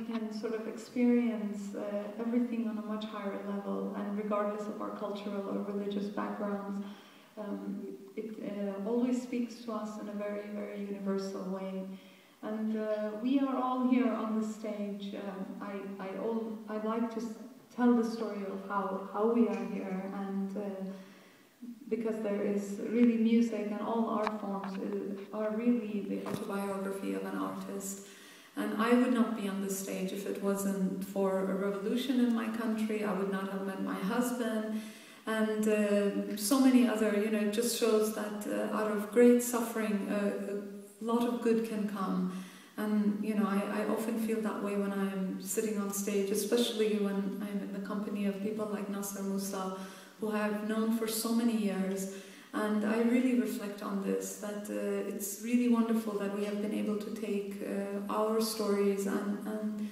can sort of experience everything on a much higher level, and regardless of our cultural or religious backgrounds, it always speaks to us in a very, very universal way. And we are all here on the stage. I like to tell the story of how we are here, and because there is really music, and all art forms are really the autobiography of an artist. And I would not be on this stage if it wasn't for a revolution in my country. I would not have met my husband, and so many other, it just shows that out of great suffering, a lot of good can come. And, I often feel that way when I'm sitting on stage, especially when I'm in the company of people like Naser Musa, who I've known for so many years. And I really reflect on this, that it's really wonderful that we have been able to take our stories and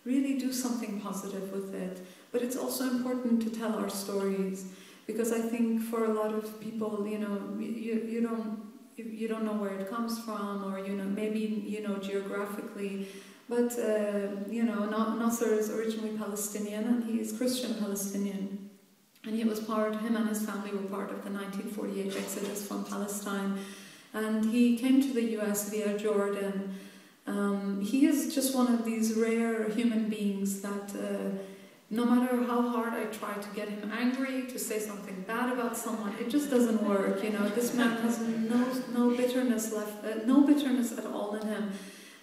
really do something positive with it. But it's also important to tell our stories, because I think for a lot of people, you don't know where it comes from, or maybe geographically. But Naser is originally Palestinian, and he is Christian Palestinian. And him and his family were part of the 1948 exodus from Palestine. And he came to the US via Jordan. He is just one of these rare human beings that no matter how hard I try to get him angry, to say something bad about someone, it just doesn't work. This man has no bitterness left, no bitterness at all in him.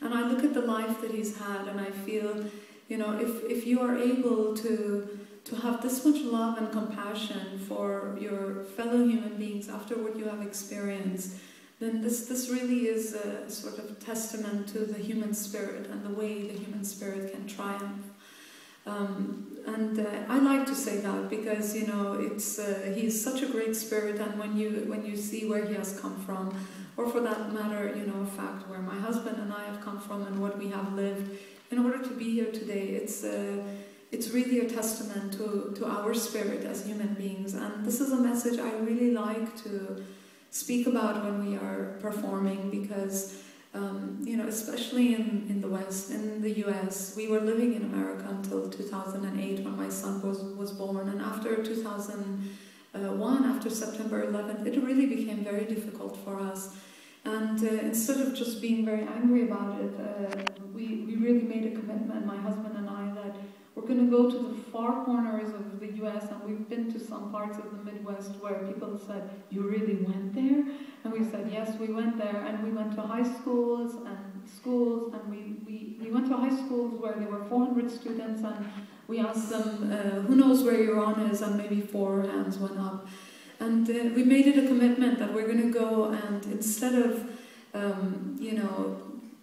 And I look at the life that he's had, and I feel, if you are able to have this much love and compassion for your fellow human beings after what you have experienced, then this really is a sort of testament to the human spirit and the way the human spirit can triumph. I like to say that because he's such a great spirit, and when you see where he has come from, or for that matter, a fact where my husband and I have come from and what we have lived, in order to be here today, it's really a testament to our spirit as human beings. And this is a message I really like to speak about when we are performing, because especially in the West, in the US, we were living in America until 2008 when my son was born, and after 2001, after September 11th, it really became very difficult for us. And instead of just being very angry about it, we really made a commitment, my husband and I, that we're going to go to the far corners of the US, and we've been to some parts of the Midwest where people said, "You really went there?" And we said, "Yes, we went there." And we went to high schools, and we went to high schools where there were 400 students, and we asked them, who knows where Iran is, and maybe 4 hands went up. And we made it a commitment that we're going to go, and instead of,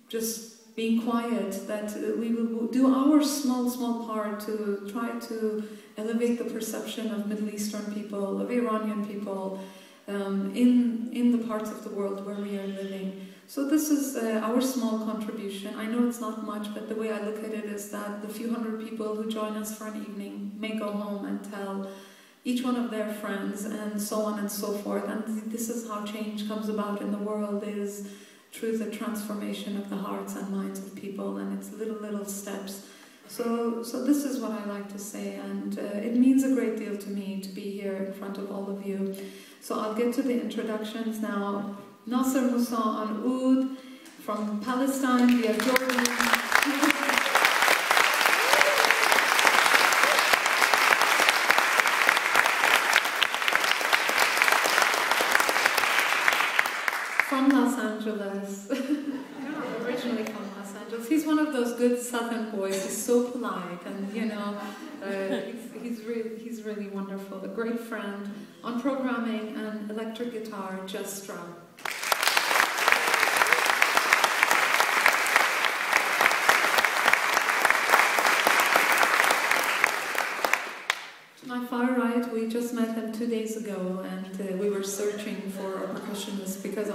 just being quiet, that we will do our small part to try to elevate the perception of Middle Eastern people, of Iranian people, in the parts of the world where we are living. So this is our small contribution. I know it's not much, but the way I look at it is that the few hundred people who join us for an evening may go home and tell each one of their friends, and so on and so forth. And this is how change comes about in the world, is through the transformation of the hearts and minds of people, and it's little steps. So this is what I like to say, and it means a great deal to me to be here in front of all of you. So I'll get to the introductions now. Naser Musa on oud, from Palestine via Jordan. From Los Angeles. Originally from Los Angeles. He's one of those good Southern boys. He's so polite, and he's really wonderful. A great friend. On programming and electric guitar, Jess Stroup. To my far right, we just met him 2 days ago, and we were searching for a percussionist, because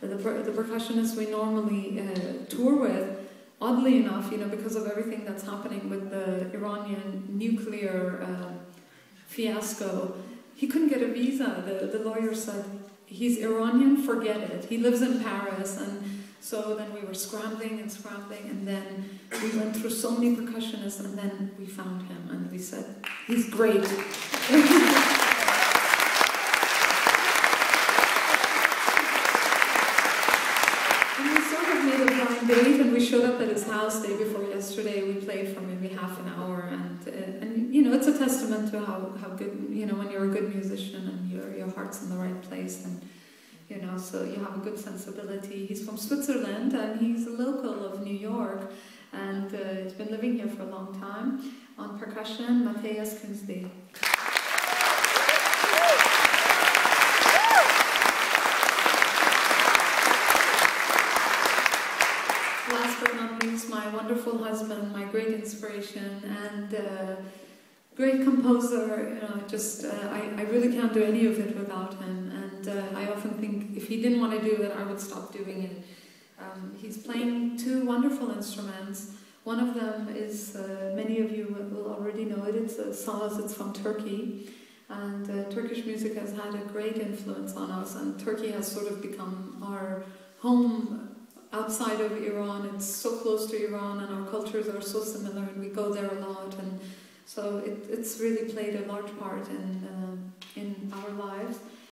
the percussionist we normally tour with, oddly enough, because of everything that's happening with the Iranian nuclear fiasco, he couldn't get a visa. The lawyer said, he's Iranian, forget it. He lives in Paris, and So then we were scrambling, and then we went through so many percussionists, and then we found him, and we said, he's great. Date, and we showed up at his house day before yesterday. We played for maybe half an hour, and you know, it's a testament to how good, you know, when you're a good musician and your heart's in the right place, and you know, so you have a good sensibility. He's from Switzerland, and he's a local of New York, and he's been living here for a long time. On percussion, Mathias Kunzi. Last but not least, my wonderful husband, my great inspiration, and great composer. You know, just I really can't do any of it without him. And I often think if he didn't want to do it, I would stop doing it. He's playing two wonderful instruments. One of them is, many of you will already know it. It's a saz. It's from Turkey, and Turkish music has had a great influence on us. And Turkey has sort of become our home. Outside of Iran, it's so close to Iran, and our cultures are so similar, and we go there a lot, and so it's really played a large part in our lives.